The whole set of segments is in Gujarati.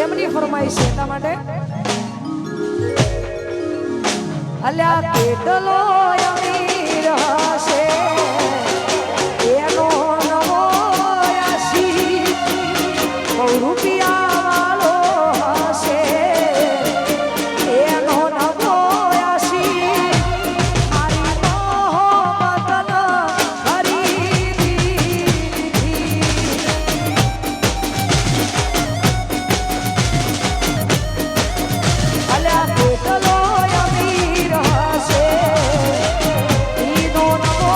એમની ફરમાઈશ છે એટલા માટે અલ્યા કેટલો અમીર હશે એનો નવો આશી બહુ રૂપિયા વાળો હશે એનો નવો આશી મારી મોહબ્બત અલ્યા કેટલો અમીર હશે ઈનો નવો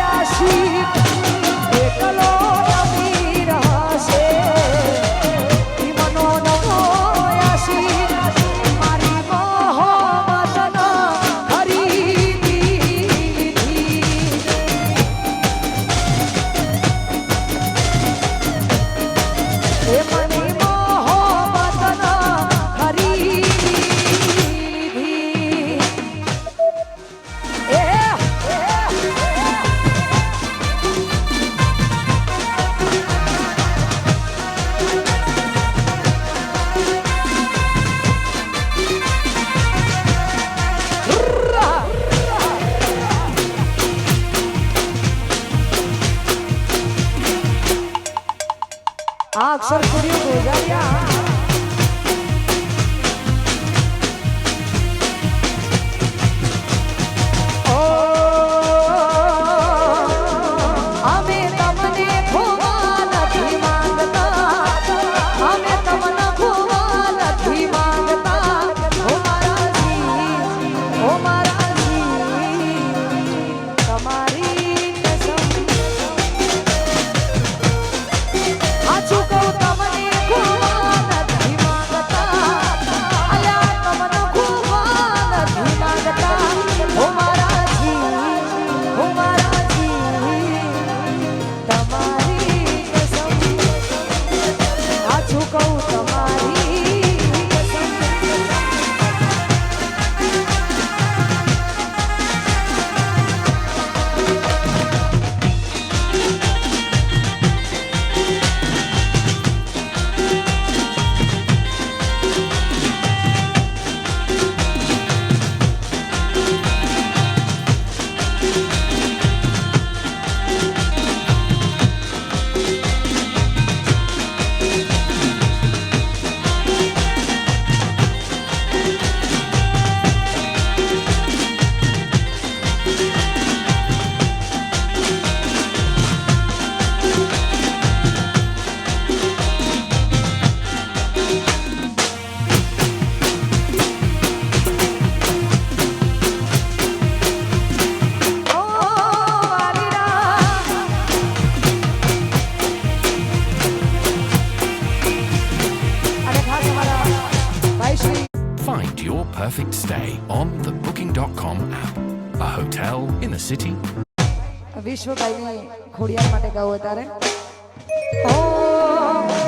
આશી કેટલો અમીર હશે ઈમનો નવો આશી મારી મોહબ્બત ખરીદી લીધી એ મની મોહબ્બત ખરીદી લીધી આ અક્ષર સ્ટુડિયો ગોજારિયા અમે તમને ખોવા નથી માંગતા અમે તમને ખોવા નથી માંગતા ઓ મારા જી તમારી કસમ આછું કહું તમને ખોવા નથી માંગતા અલ્યા તમને ખોવા નથી માંગતા ઓ મારા જી તમારી કસમ આછું કહું તમારી કસમ Find your perfect stay on the Booking.com app. A hotel in a city. વિશ્વભાઈની Khodiyar માટે ગાવું અત્યારે ઓ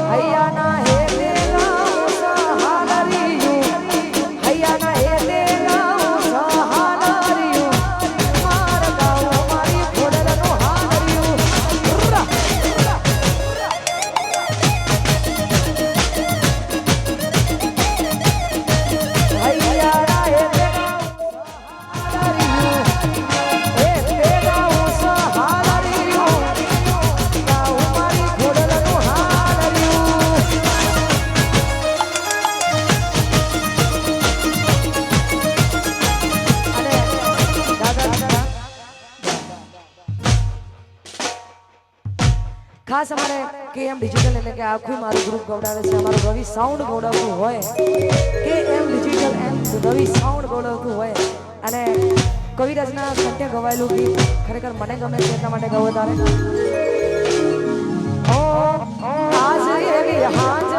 હૈયાના હે દેલા સહાલરિયું હૈયાના હે દેલા સહાલરિયું માર ગાવું મારી ખોડલનો હાલરિયું હૈયાના હે દેલા ખાસ અમારે કેએમ ડિજિટલ એટલે કે આખું મારું ગ્રુપ ગવડાવે છે અમારું રવિ સાઉન્ડ ગવડાવતું હોય કેએમ ડિજિટલ એમ રવિ સાઉન્ડ ગવડાવતું હોય અને કવિરાજના સત્ય ગવાયેલું ગીત ખરેખર મને ગમે છે એટલા માટે ગવો તારે ઓ આજ એવી હાજ